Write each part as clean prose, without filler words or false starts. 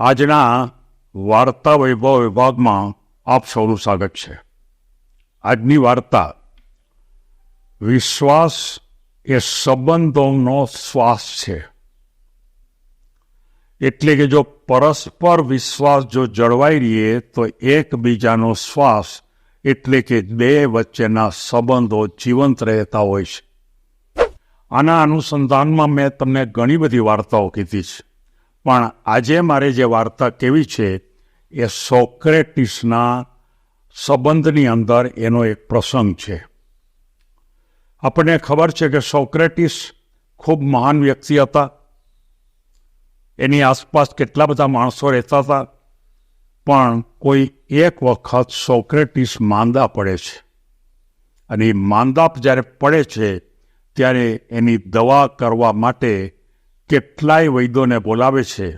આજના વાર્તા વૈભવ વિભાગમાં આપ સૌનું સ્વાગત છે. આજની વાર્તા વિશ્વાસ એ સંબંધોનો શ્વાસ છે. એટલે કે જો પરસ્પર વિશ્વાસ જો જળવાઈ રહે તો એકબીજાનો શ્વાસ એટલે કે બે વચ્ચેના સંબંધો જીવંત રહેતા હોય છે. આના અનુસંધાનમાં મેં તમને ઘણી બધી વાર્તાઓ કીધી છે, પણ આજે મારે જે વાર્તા કહેવી છે એ સોક્રેટિસના સંબંધની અંદર એનો એક પ્રસંગ છે. આપણને ખબર છે કે સોક્રેટિસ ખૂબ મહાન વ્યક્તિ હતા. એની આસપાસ કેટલા બધા માણસો રહેતા હતા, પણ કોઈ એક વખત સોક્રેટિસ માંદા પડે છે, અને એ માંદા જ્યારે પડે છે ત્યારે એની દવા કરવા માટે કેટલાય વૈદ્યોને બોલાવે છે,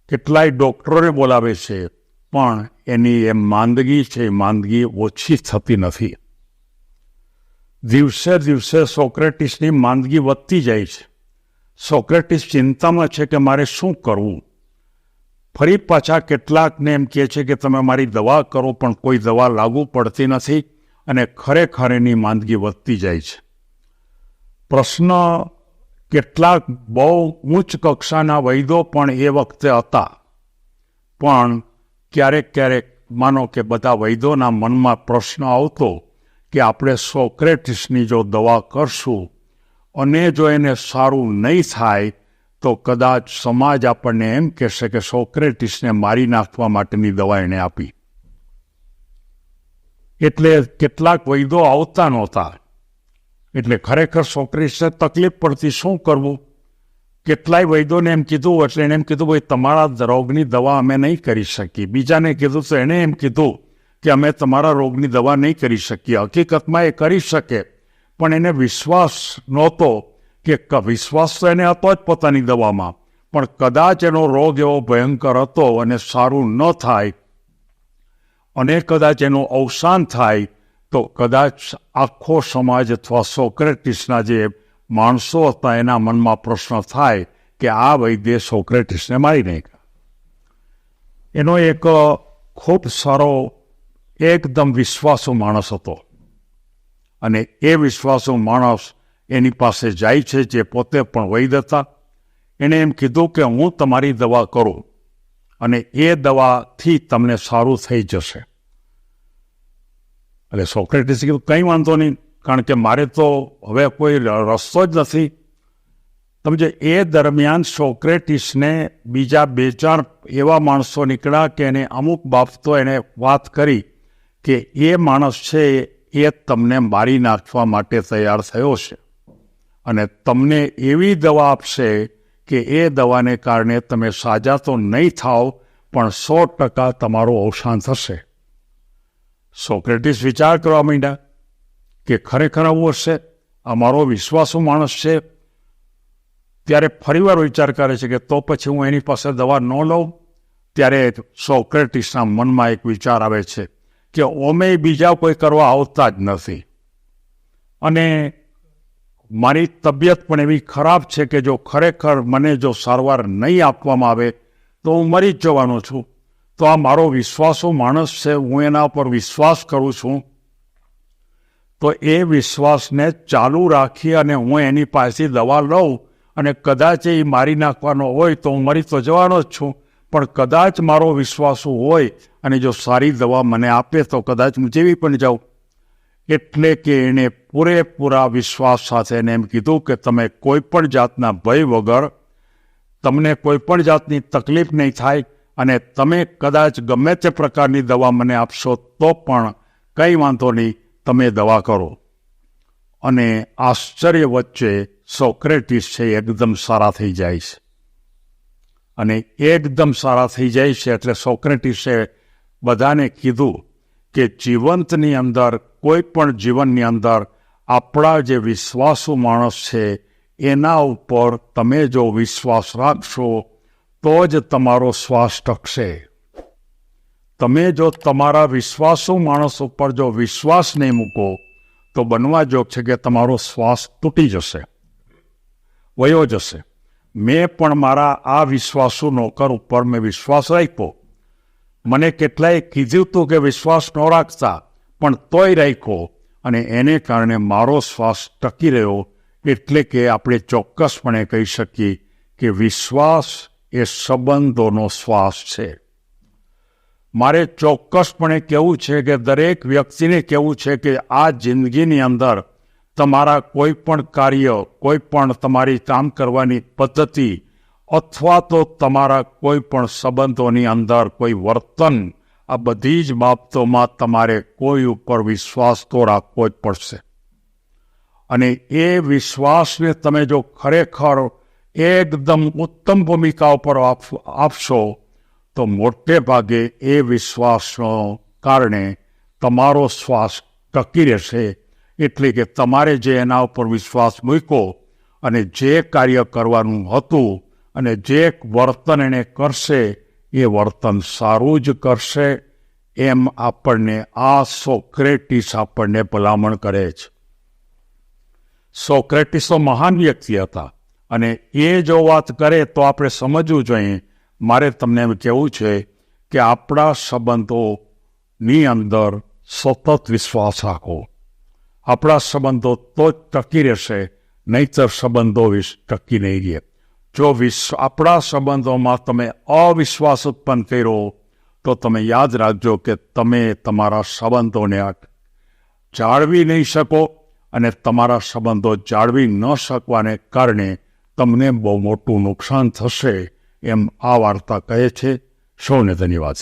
કેટલાય ડૉક્ટરોને બોલાવે છે, પણ એની એ માંદગી છે, માંદગી ઓછી થતી નથી. દિવસે દિવસે સોક્રેટિસની માંદગી વધતી જાય છે. સોક્રેટિસ ચિંતામાં છે કે મારે શું કરવું. ફરી પાછા કેટલાકને એમ કહે છે કે તમે મારી દવા કરો, પણ કોઈ દવા લાગુ પડતી નથી, અને ખરેખર એની માંદગી વધતી જાય છે. પ્રશ્ન કેટલાક બહુ ઉચ્ચ કક્ષાના વૈદ્યો પણ એ વખતે હતા, પણ ક્યારેક ક્યારેક માનો કે બધા વૈદ્યોના મનમાં પ્રશ્ન આવતો કે આપણે સોક્રેટિસની જો દવા કરશું અને જો એને સારું નહીં થાય તો કદાચ સમાજ આપણને એમ કહેશે કે સોક્રેટિસને મારી નાખવા માટેની દવા એણે આપી. એટલે કેટલાક વૈદ્યો આવતા નહોતા. એટલે ખરેખર સોક્રેટિસને તકલીફ પડતી, શું કરવું. કેટલાય વૈદ્યોને એમ કીધું, એટલે એણે એમ કીધું ભાઈ તમારા રોગની દવા અમે નહીં કરી શકીએ. બીજાને કીધું તો એણે એમ કીધું કે અમે તમારા રોગની દવા નહીં કરી શકીએ. હકીકતમાં એ કરી શકે, પણ એને વિશ્વાસ નહોતો, કે વિશ્વાસ તો એને હતો જ પોતાની દવામાં, પણ કદાચ એનો રોગ એવો ભયંકર હતો અને સારું ન થાય અને કદાચ એનું અવસાન થાય તો કદાચ આખો સમાજ અથવા સોક્રેટિસના જે માણસો હતા એના મનમાં પ્રશ્ન થાય કે આ વૈદ્ય સોક્રેટિસને મારી નાખ્યા. એનો એક ખૂબ સારો એકદમ વિશ્વાસુ માણસ હતો, અને એ વિશ્વાસુ માણસ એની પાસે જાય છે, જે પોતે પણ વૈદ્ય હતા. એણે એમ કીધું કે હું તમારી દવા કરું અને એ દવાથી તમને સારું થઈ જશે. એટલે સોક્રેટિસે કીધું કંઈ વાંધો નહીં, કારણ કે મારે તો હવે કોઈ રસ્તો જ નથી. સમજે, એ દરમિયાન સોક્રેટિસને બીજા બે ચાર એવા માણસો નીકળ્યા કે એને અમુક બાબતો એને વાત કરી કે એ માણસ છે એ તમને મારી નાખવા માટે તૈયાર થયો છે, અને તમને એવી દવા આપશે કે એ દવાને કારણે તમે સાજા તો નહીં થાવ, પણ 100% તમારું અવસાન થશે. સોક્રેટિસ વિચાર કરવા માંડ્યા કે ખરેખર આવું હશે, અમારો વિશ્વાસુ માણસ છે. ત્યારે ફરીવાર વિચાર કરે છે કે તો પછી હું એની પાસે દવા ન લઉં. ત્યારે સોક્રેટિસના મનમાં એક વિચાર આવે છે કે ઓમે બીજા કોઈ કરવા આવતા જ નથી, અને મારી તબિયત પણ એવી ખરાબ છે કે જો ખરેખર મને જો સારવાર નહીં આપવામાં આવે તો હું મરી જ જવાનો છું. તો આ મારો વિશ્વાસુ માણસ છે, હું એના પર વિશ્વાસ કરું છું, તો એ વિશ્વાસને ચાલુ રાખી અને હું એની પાસેથી દવા લઉં, અને કદાચ એ મારી નાખવાનો હોય તો હું મરી તો જવાનો જ છું, પણ કદાચ મારો વિશ્વાસુ હોય અને જો સારી દવા મને આપે તો કદાચ હું જીવી પણ જાઉં. એટલે કે એણે પૂરેપૂરા વિશ્વાસ સાથે એને એમ કીધું કે તમે કોઈ પણ જાતના ભય વગર, તમને કોઈ પણ જાતની તકલીફ નહીં થાય, અને તમે કદાચ ગમે તે પ્રકારની દવા મને આપશો તો પણ કંઈ વાંધો નહીં, તમે દવા કરો. અને આશ્ચર્ય વચ્ચે સોક્રેટિસ છે એકદમ સારા થઈ જાય છે. અને એકદમ સારા થઈ જાય છે એટલે સોક્રેટિસે બધાને કીધું કે જીવંતની અંદર, કોઈ પણ જીવનની અંદર આપણા જે વિશ્વાસુ માણસ છે એના ઉપર તમે જો વિશ્વાસ રાખશો તો જ તમારો શ્વાસ ટકશે. તમે જો તમારા વિશ્વાસુ માણસ ઉપર જો વિશ્વાસ નહીં મૂકો તો બનવા જોગ છે કે તમારો શ્વાસ તૂટી જશે, વયો જશે. મેં પણ મારા આ વિશ્વાસુ નોકર ઉપર મેં વિશ્વાસ રાખ્યો. મને કેટલાય કીધું હતું કે વિશ્વાસ ન રાખતા, પણ તોય રાખ્યો, અને એને કારણે મારો શ્વાસ ટકી રહ્યો. એટલે કે આપણે ચોક્કસપણે કહી શકીએ કે વિશ્વાસ એ સંબંધોનો શ્વાસ છે. મારે ચોક્કસપણે કહેવું છે કે દરેક વ્યક્તિને કહેવું છે કે આ જિંદગીની અંદર તમારા કોઈ પણ કાર્ય, કોઈ પણ તમારી કામ કરવાની પદ્ધતિ, અથવા તો તમારા કોઈ પણ સંબંધોની અંદર કોઈ વર્તન, આ બધી જ બાબતોમાં તમારે કોઈ ઉપર વિશ્વાસ તો રાખવો જ પડશે. અને એ વિશ્વાસને તમે જો ખરેખર એકદમ ઉત્તમ ભૂમિકા ઉપર આપશો તો મોટે ભાગે એ વિશ્વાસનો કારણે તમારો શ્વાસ ટકી રહેશે. એટલે કે તમારે જે એના ઉપર વિશ્વાસ મૂક્યો અને જે કાર્ય કરવાનું હતું અને જે વર્તન એને કરશે એ વર્તન સારું જ કરશે, એમ આપણને આ સોક્રેટિસ આપણને ભલામણ કરે છે. સોક્રેટિસ તો મહાન વ્યક્તિ હતા, અને એ જો વાત કરે તો આપણે સમજવું જોઈએ. મારે તમને એમ કહેવું છે કે આપણા સંબંધોની અંદર સતત વિશ્વાસ રાખો. આપણા સંબંધો તો જ ટકી રહેશે, નહીંતર સંબંધો ટકી નહીં રહે. જો આપણા સંબંધોમાં તમે અવિશ્વાસ ઉત્પન્ન કર્યો તો તમે યાદ રાખજો કે તમે તમારા સંબંધોને જાળવી નહીં શકો, અને તમારા સંબંધો જાળવી ન શકવાને કારણે તમને બહુ મોટું નુકસાન થશે, એમ આ વાર્તા કહે છે. સૌને ધન્યવાદ.